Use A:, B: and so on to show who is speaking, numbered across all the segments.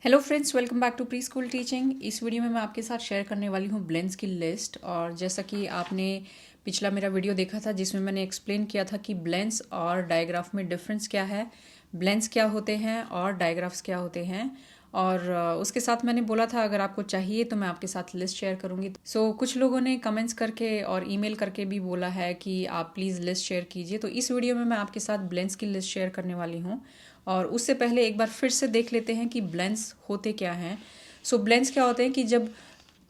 A: Hello friends, welcome back to pre school teaching. इस video में मैं आपके साथ शेयर करने वाली हूँ ब्लेंड्स की लिस्ट। और जैसा कि आपने पिछला मेरा वीडियो देखा था जिसमें मैंने एक्सप्लेन किया था कि ब्लेंड्स और डायग्राफ में डिफरेंस क्या है, ब्लेंड्स क्या होते हैं और डायग्राफ्स क्या होते हैं। और उसके साथ मैंने बोला था अगर आपको चाहिए तो मैं आपके साथ लिस्ट शेयर करूँगी। सो कुछ लोगों ने कमेंट्स करके और ईमेल करके भी बोला है कि आप प्लीज़ लिस्ट शेयर कीजिए। तो इस वीडियो में मैं आपके साथ ब्लेंड्स की लिस्ट शेयर करने वाली हूँ। और उससे पहले एक बार फिर से देख लेते हैं कि ब्लेंड्स होते क्या हैं। सो ब्लेंड्स क्या होते हैं कि जब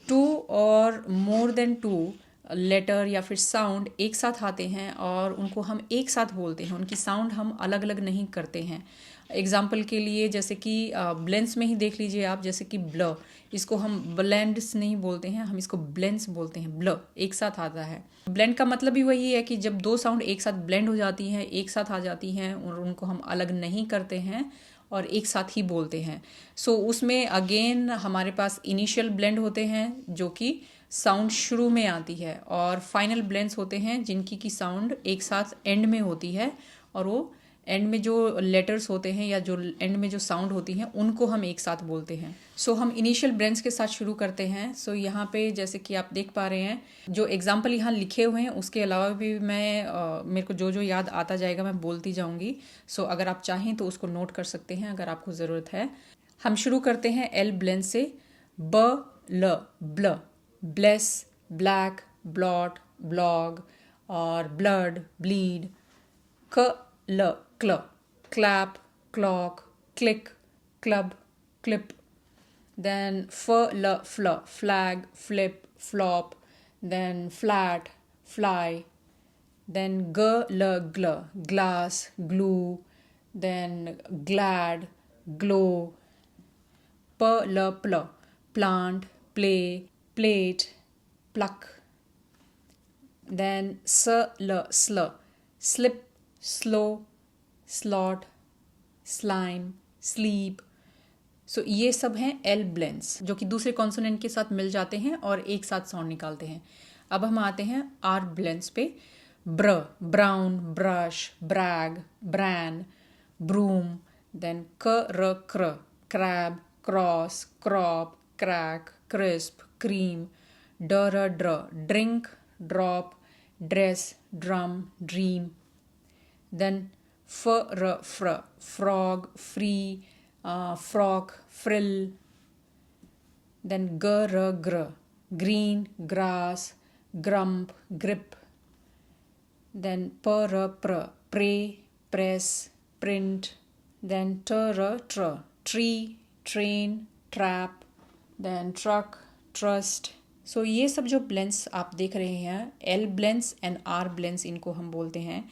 A: टू और मोर देन टू लेटर या फिर साउंड एक साथ आते हैं और उनको हम एक साथ बोलते हैं, उनकी साउंड हम अलग अलग नहीं करते हैं। एग्जाम्पल के लिए जैसे कि ब्लेंड्स में ही देख लीजिए आप, जैसे कि ब्ल, इसको हम ब्लेंड्स नहीं बोलते हैं, हम इसको ब्लेंड्स बोलते हैं। ब्ल एक साथ आता है। ब्लेंड का मतलब भी वही है कि जब दो साउंड एक साथ ब्लेंड हो जाती हैं, एक साथ आ जाती हैं और उनको हम अलग नहीं करते हैं और एक साथ ही बोलते हैं। सो उसमें अगेन हमारे पास इनिशियल ब्लेंड होते हैं जो कि साउंड शुरू में आती है, और फाइनल ब्लेंड्स होते हैं जिनकी की साउंड एक साथ एंड में होती है, और वो एंड में जो लेटर्स होते हैं या जो एंड में जो साउंड होती हैं उनको हम एक साथ बोलते हैं। सो हम इनिशियल ब्लेंड्स के साथ शुरू करते हैं। सो यहाँ पे जैसे कि आप देख पा रहे हैं जो एग्जाम्पल यहाँ लिखे हुए हैं, उसके अलावा भी मैं मेरे को जो जो याद आता जाएगा मैं बोलती जाऊँगी। सो अगर आप चाहें तो उसको नोट कर सकते हैं अगर आपको ज़रूरत है। हम शुरू करते हैं एल ब्लेंड से। ब ल ब्ल, ब्लेस, ब्लैक, ब्लॉट, ब्लॉग और ब्लड, ब्लीड। क ल क्ल, clap, clock, click, club, clip. Then f l fl, flag, flip, flop. Then flat, fly. Then g l gl, glass, glue. Then glad, glow. P l pl, plant, play, plate, pluck. Then s l sl, slip, slow, slot, slime, sleep. सो ये सब हैं L blends जो कि दूसरे consonant के साथ मिल जाते हैं और एक साथ साउंड निकालते हैं। अब हम आते हैं आर ब्लेंड्स पे। Br, brown, brush, brag, bran, broom. Then क र cr, crab, cross, crop, crack, crisp, cream. ड र dr, drink, drop, dress, drum, dream. Then fr, frog, free, frock, frill. Then gr, green, grass, grump, grip. Then pr, pray, press, print. Then tr, tree, train, trap. Then truck, trust. So ये सब जो blends आप देख रहे हैं, L blends and R blends इनको हम बोलते हैं,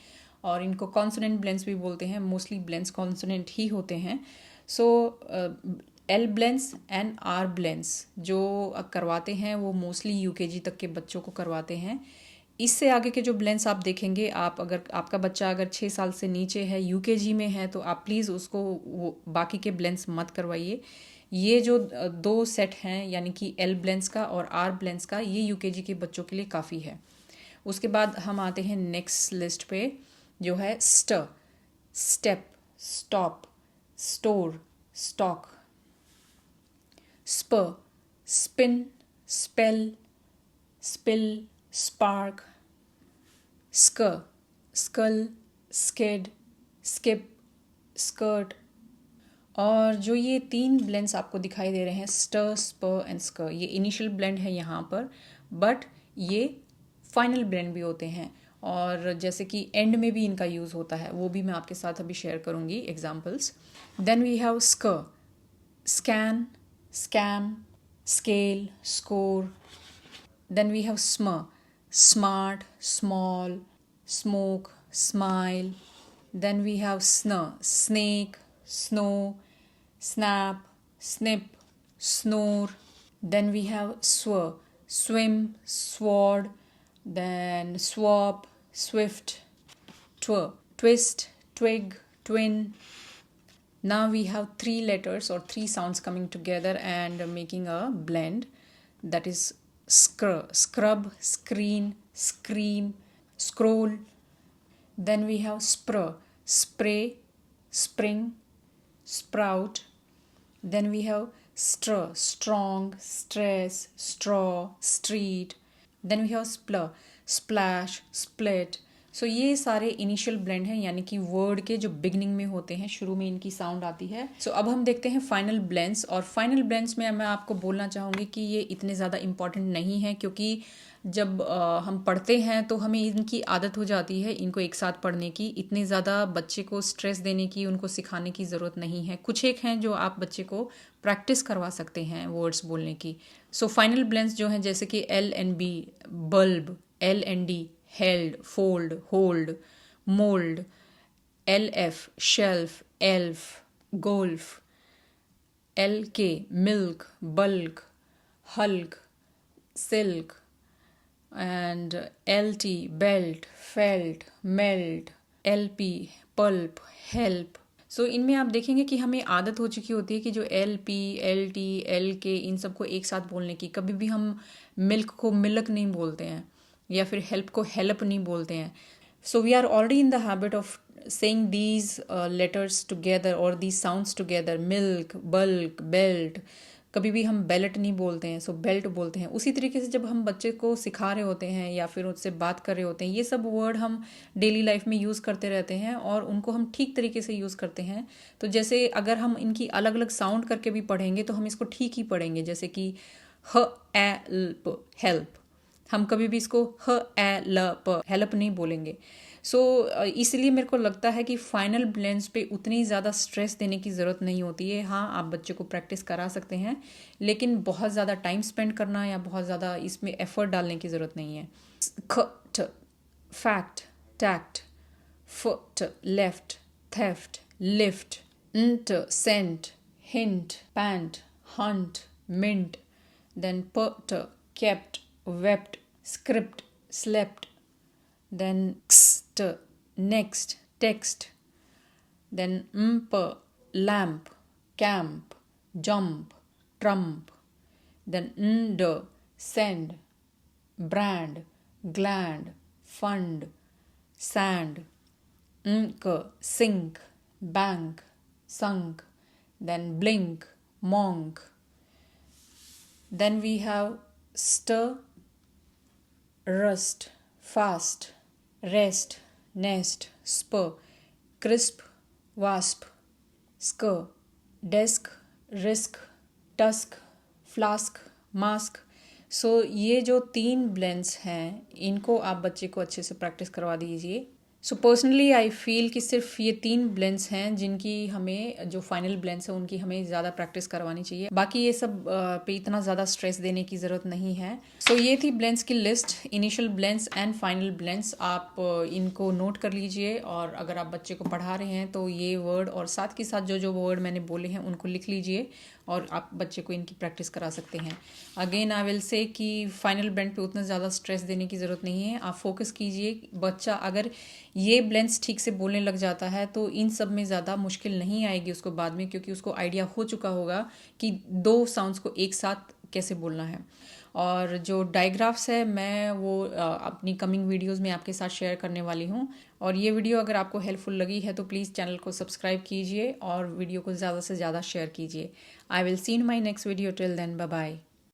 A: और इनको कॉन्सोनेंट ब्लेंड्स भी बोलते हैं। मोस्टली ब्लेंड्स कॉन्सोनेंट ही होते हैं। So L blends and R blends जो करवाते हैं वो मोस्टली यूकेजी तक के बच्चों को करवाते हैं। इससे आगे के जो ब्लेंड्स आप देखेंगे, आप अगर आपका बच्चा अगर 6 साल से नीचे है, यूकेजी में है, तो आप प्लीज़ उसको वो बाकी के ब्लेंड्स मत करवाइए। ये जो दो सेट हैं यानी कि एल ब्लेंड्स का और आर ब्लेंड्स का, ये यूकेजी के बच्चों के लिए काफ़ी है। उसके बाद हम आते हैं नेक्स्ट लिस्ट पे जो है st, step, stop, store, stock. Sp, spin, spell, spill, spark. Sk, skull, skid, skip, skirt. और जो ये 3 ब्लेंड्स आपको दिखाई दे रहे हैं, स्ट, स्प एंड स्क, ये इनिशियल ब्लेंड है यहाँ पर, बट ये फाइनल ब्लेंड भी होते हैं। और जैसे कि एंड में भी इनका यूज़ होता है, वो भी मैं आपके साथ अभी शेयर करूँगी examples. Then we have sc, scan, scam, scale, score. Then we have sm, smart, small, smoke, smile. Then we have sn, snake, snow, snap, snip, snore. Then we have sw, swim, sword. Then swap, swift, twist, twig, twin. Now we have 3 letters or 3 sounds coming together and making a blend, that is scrub, screen, scream, scroll. Then we have spray, spring, sprout, Then we have str, strong, stress, straw, street. Then we have splur, splash, split. सो ये सारे initial blend हैं, यानी कि word के जो beginning में होते हैं, शुरू में इनकी साउंड आती है. सो अब हम देखते हैं फाइनल ब्लेंड्स. और फाइनल ब्लेंड्स में मैं आपको बोलना चाहूँगी कि ये इतने ज़्यादा इंपॉर्टेंट नहीं है, क्योंकि जब हम पढ़ते हैं तो हमें इनकी आदत हो जाती है इनको एक साथ पढ़ने की. इतने ज़्यादा बच्चे को स्ट्रेस देने की, उनको सिखाने की ज़रूरत नहीं है. कुछ एक हैं जो आप बच्चे को प्रैक्टिस करवा सकते हैं वर्ड्स बोलने की. सो फाइनल ब्लेंड्स जो हैं, जैसे कि L and B, bulb, L and D, held, fold, hold, mold, LF, shelf, elf, golf, LK, milk, bulk, hulk, silk, and LT, belt, felt, melt, LP, pulp, help. सो इनमें आप देखेंगे कि हमें आदत हो चुकी होती है कि जो L P, L T, L के, इन सबको एक साथ बोलने की. कभी भी हम मिल्क को मिल्क नहीं बोलते हैं, या फिर हेल्प को हेल्प नहीं बोलते हैं. So we are already in the habit of saying these letters together और these sounds together. Milk, bulk, belt. कभी भी हम बेल्ट नहीं बोलते हैं, सो बेल्ट बोलते हैं. उसी तरीके से जब हम बच्चे को सिखा रहे होते हैं या फिर उससे बात कर रहे होते हैं, ये सब वर्ड हम डेली लाइफ में यूज़ करते रहते हैं और उनको हम ठीक तरीके से यूज़ करते हैं. तो जैसे अगर हम इनकी अलग अलग साउंड करके भी पढ़ेंगे तो हम इसको ठीक ही पढ़ेंगे. जैसे कि ह एल्प, हेल्प. हम कभी भी इसको ह ए ल प, हेल्प नहीं बोलेंगे. सो इसलिए मेरे को लगता है कि फाइनल ब्लेंड्स पे उतनी ज़्यादा स्ट्रेस देने की ज़रूरत नहीं होती है. हाँ, आप बच्चे को प्रैक्टिस करा सकते हैं, लेकिन बहुत ज़्यादा टाइम स्पेंड करना या बहुत ज़्यादा इसमें एफर्ट डालने की ज़रूरत नहीं है. ख ट, fact, tact, foot, left, theft, lift. nt, scent, hint, pant, hunt, mint. Then put, kept, wept, script, slept. Then xt, next, text. Then mp, lamp, camp, jump, trump. Then nd, send, brand, gland, fund, sand. Nk, sink, bank, sunk. Then blink, monk. Then we have stir, rust, fast, rest, nest, spur, crisp, wasp, scur, desk, risk, tusk, flask, mask. सो ये जो 3 blends हैं, इनको आप बच्चे को अच्छे से practice करवा दीजिए. सो पर्सनली आई फील कि सिर्फ ये 3 ब्लेंड्स हैं जिनकी हमें, जो फाइनल ब्लेंड्स हैं उनकी हमें ज़्यादा प्रैक्टिस करवानी चाहिए. बाकी ये सब पे इतना ज़्यादा स्ट्रेस देने की ज़रूरत नहीं है. सो ये थी ब्लेंड्स की list, initial blends and final blends. आप इनको नोट कर लीजिए, और अगर आप बच्चे को पढ़ा रहे हैं तो ये वर्ड और साथ के साथ जो जो वर्ड मैंने बोले हैं उनको लिख लीजिए, और आप बच्चे को इनकी प्रैक्टिस करा सकते हैं. अगेन आई विल से कि फाइनल ब्लेंड पे उतना ज़्यादा स्ट्रेस देने की ज़रूरत नहीं है. आप फोकस कीजिए. बच्चा अगर ये ब्लेंड्स ठीक से बोलने लग जाता है तो इन सब में ज़्यादा मुश्किल नहीं आएगी उसको बाद में, क्योंकि उसको आइडिया हो चुका होगा कि 2 साउंड्स को एक साथ कैसे बोलना है. और जो डायग्राफ्स है मैं वो अपनी कमिंग वीडियोस में आपके साथ शेयर करने वाली हूँ. और ये वीडियो अगर आपको हेल्पफुल लगी है तो प्लीज़ चैनल को सब्सक्राइब कीजिए और वीडियो को ज़्यादा से ज़्यादा शेयर कीजिए. I will see in my next video. Till then, bye bye.